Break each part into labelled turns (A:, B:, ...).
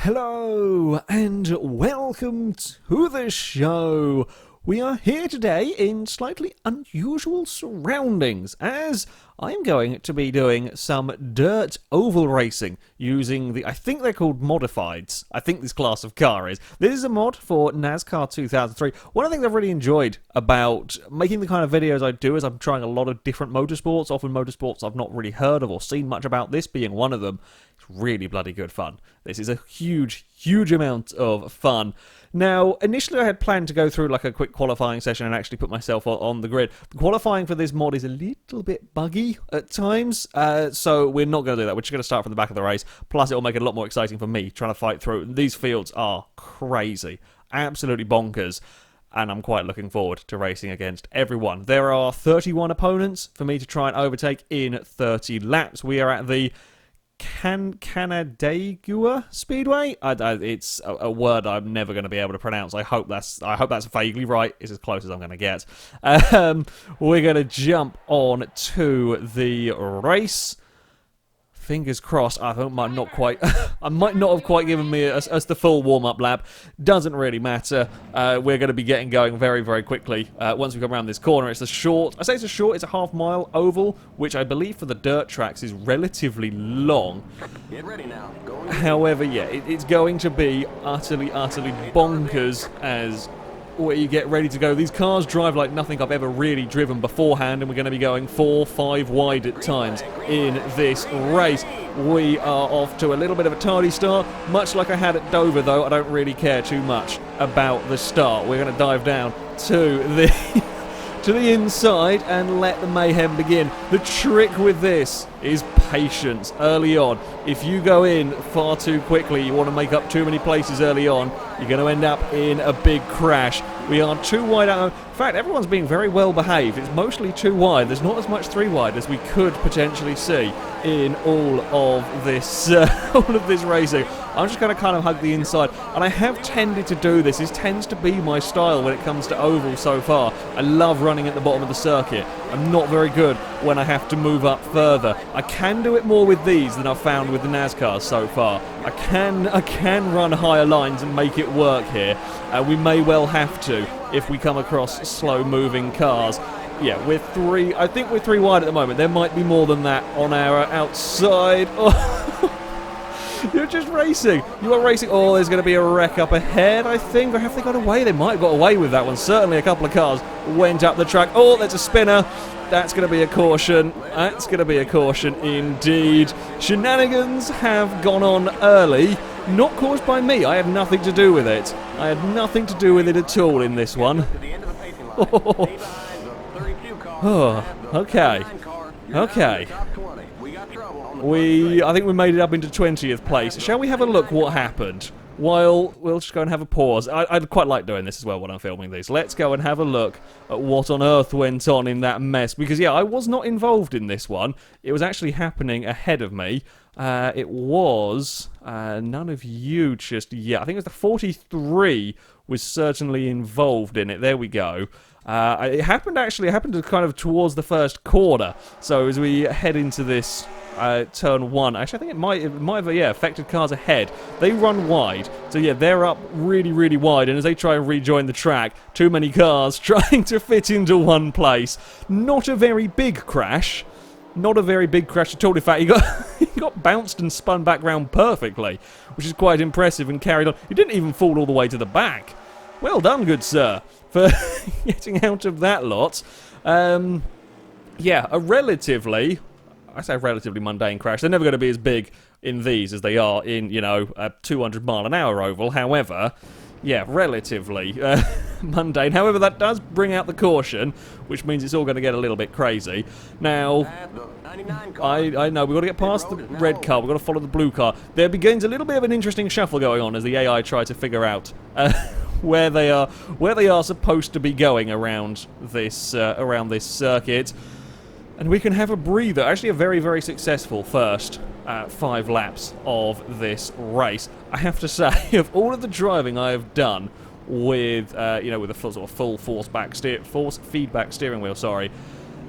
A: Hello and welcome to the show. We are here today in slightly unusual surroundings as I'm going to be doing some dirt oval racing using I think they're called modifieds. I think this class of car is. This is a mod for Nascar 2003. One of the things I've really enjoyed about making the kind of videos I do is I'm trying a lot of different motorsports, often motorsports I've not really heard of or seen much about, this being one of them. It's really bloody good fun. This is a huge amount of fun. Now, initially I had planned to go through like a quick qualifying session and actually put myself on the grid. The qualifying for this mod is a little bit buggy at times, so we're not going to do that. We're just going to start from the back of the race. Plus, it will make it a lot more exciting for me trying to fight through. These fields are crazy, absolutely bonkers, and I'm quite looking forward to racing against everyone. There are 31 opponents for me to try and overtake in 30 laps. We are at the Canandaigua Speedway. It's a word I'm never going to be able to pronounce. I hope that's vaguely right. It's as close as I'm going to get. We're going to jump on to the race. Fingers crossed. I might not have quite given me us the full warm-up lap. Doesn't really matter. We're going to be getting going very quickly once we come around this corner. It's it's a half-mile oval, which I believe for the dirt tracks is relatively long.
B: Get ready now.
A: However, yeah, it's going to be utterly bonkers as you get ready to go. These cars drive like nothing I've ever really driven beforehand, and we're going to be going 4-5 wide at times in this race. We are off to a little bit of a tardy start, much like I had at Dover, though. I don't really care too much about the start. We're going to dive down to the to the inside and let the mayhem begin. The trick with this is patience early on. If you go in far too quickly, you want to make up too many places early on, you're going to end up in a big crash. We are too wide out. In fact, everyone's being very well behaved. It's mostly too wide. There's not as much 3 wide as we could potentially see in all of this racing. I'm just going to kind of hug the inside, and I have tended to do this. This tends to be my style when it comes to oval so far. I love running at the bottom of the circuit. I'm not very good when I have to move up further. I can do it more with these than I've found with the NASCARs so far. I can run higher lines and make it work here. We may well have to if we come across slow-moving cars. Yeah, I think we're 3 wide at the moment. There might be more than that on our outside. Oh. You're just racing. You are racing. Oh, there's going to be a wreck up ahead, I think. Or have they got away? They might have got away with that one. Certainly a couple of cars went up the track. Oh, there's a spinner. That's going to be a caution. That's going to be a caution indeed. Shenanigans have gone on early. Not caused by me. I had nothing to do with it. I had nothing to do with it at all in this one. Oh, okay. Okay. I think we made it up into 20th place. Shall we have a look what happened? While we'll just go and have a pause. I'd quite like doing this as well when I'm filming these. Let's go and have a look at what on earth went on in that mess. Because, yeah, I was not involved in this one. It was actually happening ahead of me. It was none of you just yet. I think it was the 43 was certainly involved in it. There we go. It happened kind of towards the first corner. So as we head into this turn 1, actually I think it might have affected cars ahead. They run wide, so yeah, they're up really wide, and as they try and rejoin the track, too many cars trying to fit into one place. Not a very big crash. Not a very big crash at all. In fact, he got bounced and spun back round perfectly, which is quite impressive, and carried on. He didn't even fall all the way to the back. Well done, good sir, for getting out of that lot. Yeah, a relatively mundane crash. They're never going to be as big in these as they are in, a 200-mile-an-hour oval. However, yeah, relatively mundane. However, that does bring out the caution, which means it's all going to get a little bit crazy. Now, I know, we've got to get past the red car, we've got to follow the blue car. There begins a little bit of an interesting shuffle going on as the AI try to figure out where they are supposed to be going around this circuit. And we can have a breather. Actually, a very successful first 5 laps of this race. I have to say, of all of the driving I have done with, with a full force feedback steering wheel,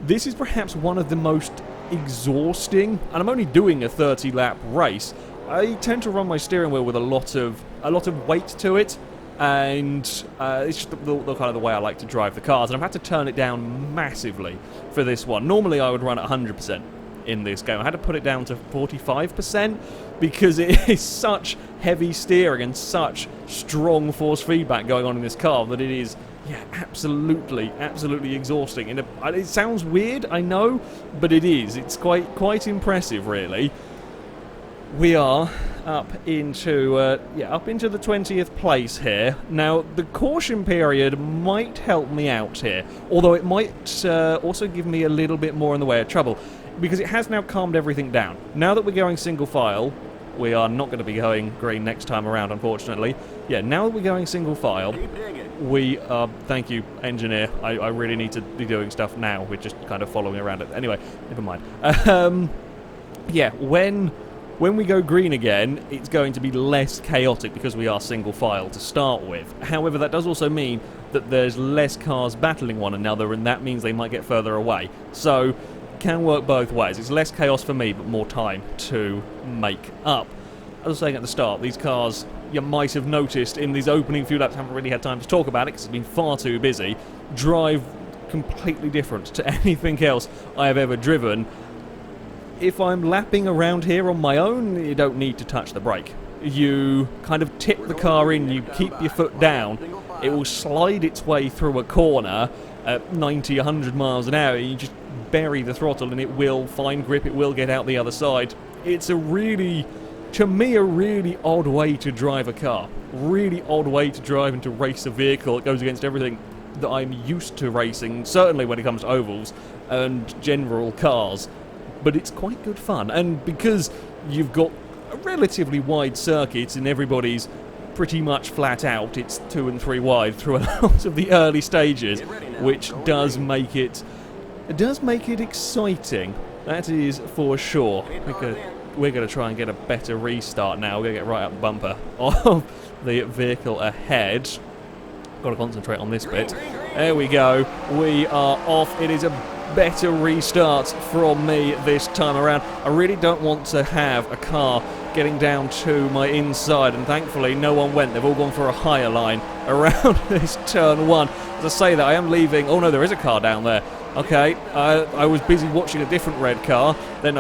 A: this is perhaps one of the most exhausting, and I'm only doing a 30-lap race. I tend to run my steering wheel with a lot of weight to it, and it's just the kind of the way I like to drive the cars, and I've had to turn it down massively for this one. Normally I would run at 100% in this game. I had to put it down to 45% because it is such heavy steering and such strong force feedback going on in this car that it is, yeah, absolutely exhausting. And it sounds weird, I know, but it is. It's quite impressive, really. We are up into the 20th place here. Now, the caution period might help me out here, although it might also give me a little bit more in the way of trouble, because it has now calmed everything down. Now that we're going single file, we are not going to be going green next time around, unfortunately. Yeah, now that we're going single file, we are... Thank you, engineer. I really need to be doing stuff now. We're just kind of following around it. Anyway, never mind. Yeah, when we go green again, it's going to be less chaotic because we are single file to start with. However, that does also mean that there's less cars battling one another, and that means they might get further away. So, can work both ways. It's less chaos for me, but more time to make up. As I was saying at the start, these cars, you might have noticed in these opening few laps, haven't really had time to talk about it because it's been far too busy, drive completely different to anything else I have ever driven. If I'm lapping around here on my own, you don't need to touch the brake. You kind of tip the car in, you keep your foot down, it will slide its way through a corner at 90, 100 miles an hour, you just bury the throttle and it will find grip, it will get out the other side. It's to me, a really odd way to drive a car. Really odd way to drive and to race a vehicle. It goes against everything that I'm used to racing, certainly when it comes to ovals and general cars. But it's quite good fun, and because you've got a relatively wide circuit and everybody's pretty much flat out, it's 2 and 3 wide through a lot of the early stages, which does make it exciting. That is for sure. We're going to try and get a better restart now. We're going to get right up the bumper of the vehicle ahead. Got to concentrate on this bit. There we go. We are off. It is a better restart from me this time around. I really don't want to have a car getting down to my inside, and thankfully no one went. They've all gone for a higher line around this turn 1. As I say that, I am leaving... Oh no, there is a car down there. Okay, I was busy watching a different red car. Then,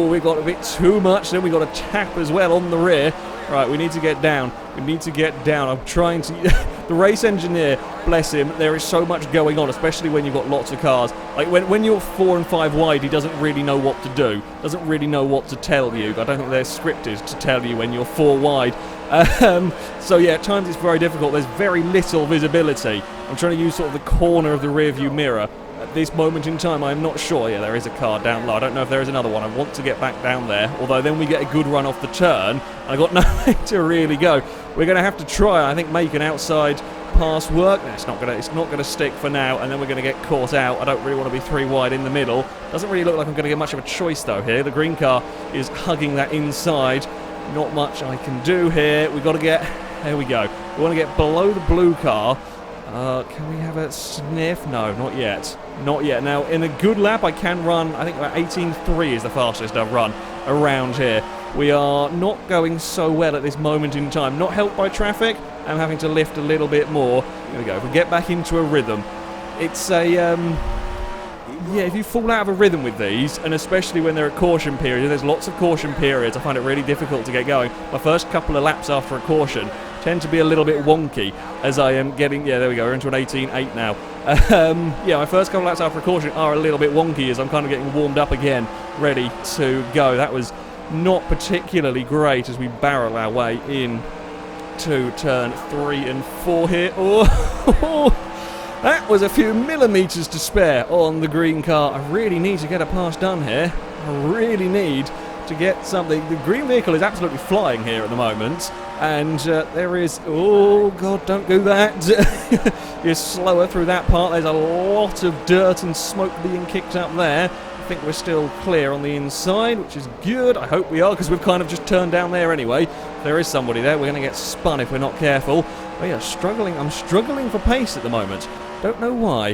A: we got a bit too much. Then we got a tap as well on the rear. Right, we need to get down. I'm trying to... The race engineer, bless him, there is so much going on, especially when you've got lots of cars. Like, when you're 4 and 5 wide, he doesn't really know what to do. Doesn't really know what to tell you. I don't think they're scripted to tell you when you're 4 wide. So yeah, at times it's very difficult. There's very little visibility. I'm trying to use sort of the corner of the rear view mirror. At this moment in time, I'm not sure. Yeah, there is a car down low. I don't know if there is another one. I want to get back down there, although then we get a good run off the turn, and I got nothing to really go. We're going to have to try, I think, make an outside pass work. It's not going to stick for now, and then we're going to get caught out. I don't really want to be 3 wide in the middle. Doesn't really look like I'm going to get much of a choice, though, here. The green car is hugging that inside. Not much I can do here. We've got to get... There we go. We want to get below the blue car. Can we have a sniff? No, not yet. Not yet. Now, in a good lap, I can run, I think about 18.3 is the fastest I've run around here. We are not going so well at this moment in time. Not helped by traffic. I'm having to lift a little bit more. Here we go. If we get back into a rhythm, it's a... Yeah, if you fall out of a rhythm with these, and especially when they're at caution periods, there's lots of caution periods, I find it really difficult to get going. My first couple of laps after a caution tend to be a little bit wonky as I am getting... Yeah, there we go, we're into an 18.8 now. Yeah, my first couple of laps after a caution are a little bit wonky as I'm kind of getting warmed up again, ready to go. That was not particularly great as we barrel our way in to turn 3 and 4 here. Oh, that was a few millimetres to spare on the green car. I really need to get a pass done here. I really need to get something. The green vehicle is absolutely flying here at the moment. And there is... Oh, God, don't do that. You're slower through that part. There's a lot of dirt and smoke being kicked up there. I think we're still clear on the inside, which is good. I hope we are, because we've kind of just turned down there anyway. If there is somebody there, we're going to get spun if we're not careful. Oh, yeah, struggling. I'm struggling for pace at the moment. Don't know why.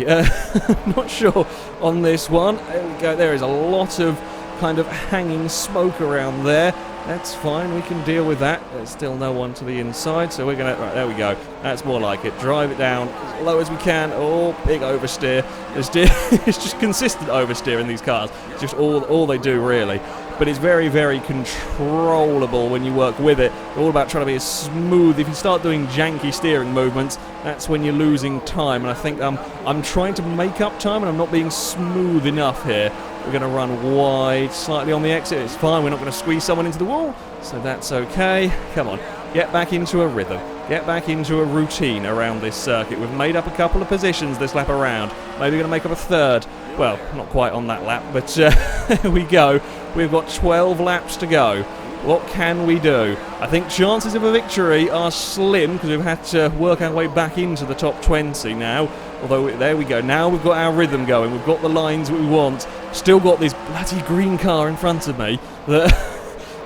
A: Not sure on this one. There we go. There is a lot of kind of hanging smoke around there. That's fine, we can deal with that. There's still no one to the inside, so we're going to... Right, there we go. That's more like it. Drive it down as low as we can. Oh, big oversteer. It's just consistent oversteer in these cars. It's just all they do, really. But it's very, very controllable when you work with it. It's all about trying to be as smooth. If you start doing janky steering movements, that's when you're losing time. And I think I'm trying to make up time, and I'm not being smooth enough here. We're going to run wide, slightly on the exit. It's fine, we're not going to squeeze someone into the wall, so that's okay. Come on, get back into a rhythm. Get back into a routine around this circuit. We've made up a couple of positions this lap around. Maybe going to make up a third. Well, not quite on that lap, but here we go. We've got 12 laps to go. What can we do? I think chances of a victory are slim because we've had to work our way back into the top 20 now. Although, there we go. Now we've got our rhythm going. We've got the lines we want. Still got this bloody green car in front of me that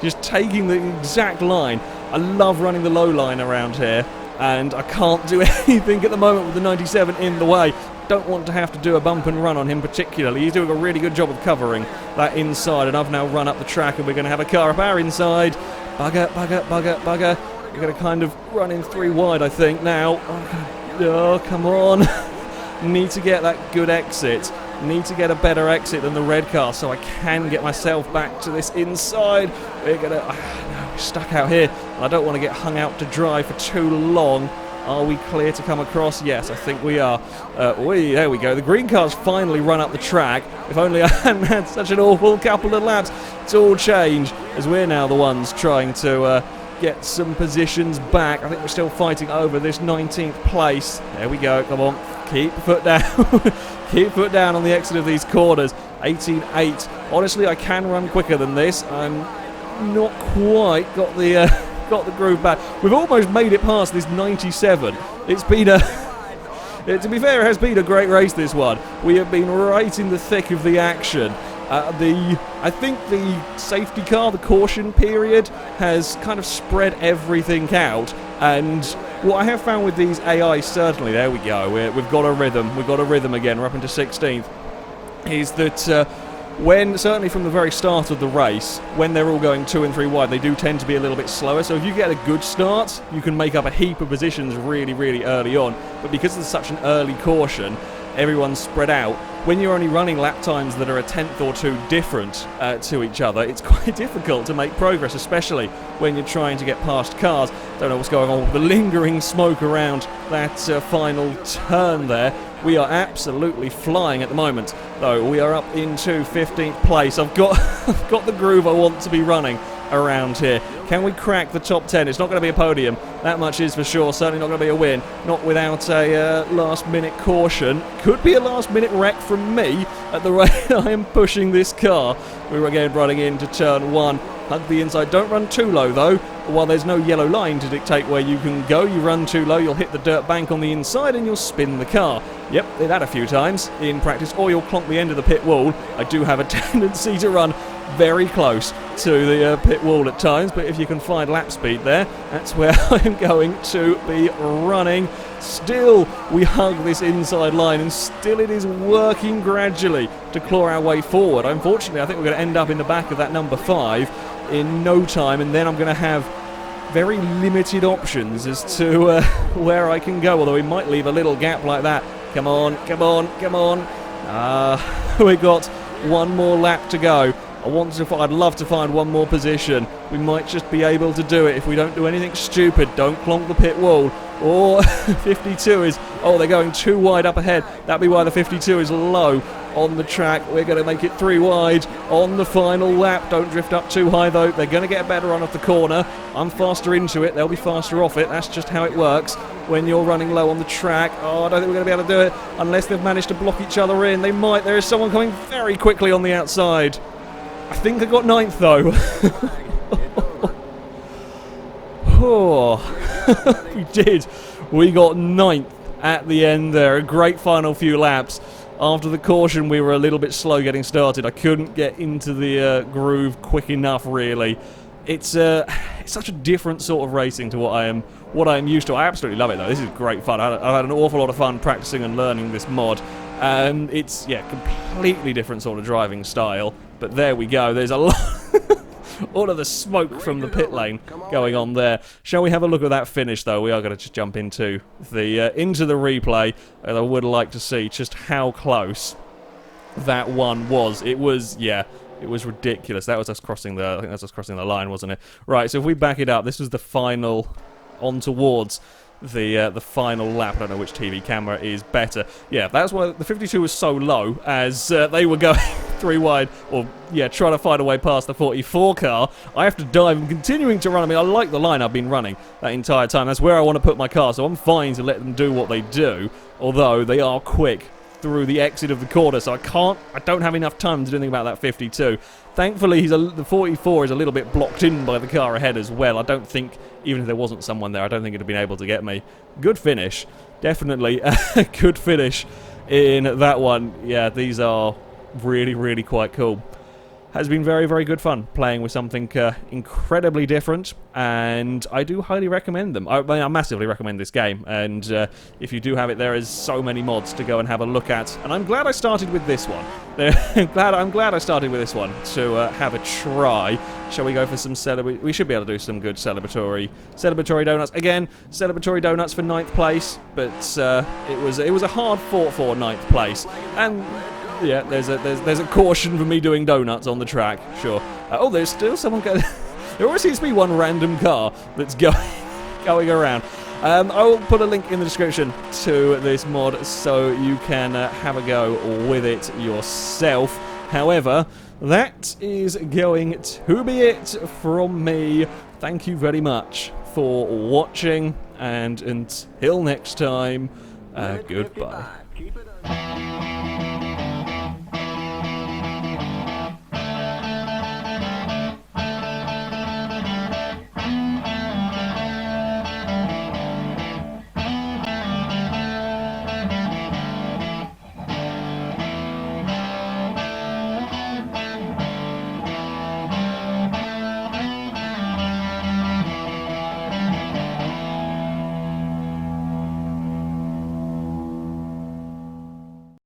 A: just taking the exact line. I love running the low line around here, and I can't do anything at the moment with the 97 in the way. Don't want to have to do a bump and run on him particularly. He's doing a really good job of covering that inside, and I've now run up the track, and we're going to have a car up our inside. Bugger, bugger, bugger, bugger. We're going to kind of run in 3 wide, I think, now. Oh, come on. Need to get that good exit. Need to get a better exit than the red car so I can get myself back to this inside. We're going to... no, we're stuck out here. I don't want to get hung out to dry for too long. Are we clear to come across? Yes, I think we are. There we go. The green car's finally run up the track. If only I hadn't had such an awful couple of laps. It's all changed as we're now the ones trying to get some positions back. I think we're still fighting over this 19th place. There we go. Come on. Keep your foot down. Keep foot down on the exit of these corners. 18.8. Honestly, I can run quicker than this. I'm not quite got the groove back. We've almost made it past this 97. It's been to be fair, it has been a great race, this one. We have been right in the thick of the action. I think the safety car, the caution period, has kind of spread everything out. And what I have found with these AI, certainly, there we go, we've got a rhythm again, we're up into 16th, is that when, certainly from the very start of the race, when they're all going 2 and 3 wide, they do tend to be a little bit slower. So if you get a good start, you can make up a heap of positions really, really early on. But because there's such an early caution, everyone's spread out. When you're only running lap times that are a tenth or two different to each other, it's quite difficult to make progress, especially when you're trying to get past cars. Don't know what's going on with the lingering smoke around that final turn there. We are absolutely flying at the moment, though. We are up into 15th place. I've got the groove I want to be running around here. Can we crack the top 10? It's not going to be a podium, that much is for sure. Certainly not going to be a win, not without a last minute caution. Could be a last minute wreck from me at the rate I am pushing this car. We're again running into turn 1. Hug the inside. Don't run too low though. While there's no yellow line to dictate where you can go, you run too low, you'll hit the dirt bank on the inside and you'll spin the car. Yep, did that a few times in practice, or you'll clonk the end of the pit wall. I do have a tendency to run very close to the pit wall at times, but if you can find lap speed there, that's where I'm going to be running. Still, we hug this inside line, and still it is working gradually to claw our way forward. Unfortunately, I think we're going to end up in the back of that number 5 in no time, and then I'm going to have very limited options as to where I can go, although we might leave a little gap like that. Come on, come on, come on. We've got one more lap to go. I'd love to find one more position. We might just be able to do it if we don't do anything stupid. Don't clonk the pit wall. Or 52 is... Oh, they're going too wide up ahead. That'd be why the 52 is low on the track. We're going to make it 3 wide on the final lap. Don't drift up too high, though. They're going to get a better run off the corner. I'm faster into it. They'll be faster off it. That's just how it works when you're running low on the track. Oh, I don't think we're going to be able to do it unless they've managed to block each other in. They might. There is someone coming very quickly on the outside. I think I got 9th, though. Oh, we did. We got 9th at the end there. A great final few laps. After the caution, we were a little bit slow getting started. I couldn't get into the groove quick enough, really. It's such a different sort of racing to what I am used to. I absolutely love it, though. This is great fun. I've had an awful lot of fun practicing and learning this mod. It's, yeah, completely different sort of driving style. But there we go. There's a lot... all of the smoke from the pit lane going on there. Shall we have a look at that finish, though? We are going to just jump into the replay, and I would like to see just how close that one was. It was, yeah, it was ridiculous. That was us crossing the, I think that's us crossing the line, wasn't it? Right, so if we back it up, this was the final on towards the final lap. I don't know which TV camera is better. Yeah, that's why the 52 was so low, as they were going 3 wide, or yeah, trying to find a way past the 44 car. I have to dive. I'm continuing to run. I mean, I like the line I've been running that entire time. That's where I want to put my car, so I'm fine to let them do what they do, although they are quick through the exit of the corner, so I don't have enough time to do anything about that 52. Thankfully, the 44 is a little bit blocked in by the car ahead as well. I don't think, even if there wasn't someone there, I don't think it'd have been able to get me. Good finish. Definitely a good finish in that one. Yeah, these are really, really quite cool. Has been very, very good fun playing with something incredibly different, and I do highly recommend them. I massively recommend this game, and if you do have it, there is so many mods to go and have a look at, and I'm glad I started with this one. I'm glad I started with this one to have a try. Shall we go for some we should be able to do some good celebratory donuts. Again, celebratory donuts for 9th place, but it was a hard fought for 9th place, and yeah, there's a caution for me doing donuts on the track, sure. Oh, there's still someone going. There always seems to be one random car that's going around. I'll put a link in the description to this mod so you can have a go with it yourself. However, that is going to be it from me. Thank you very much for watching, and until next time, goodbye.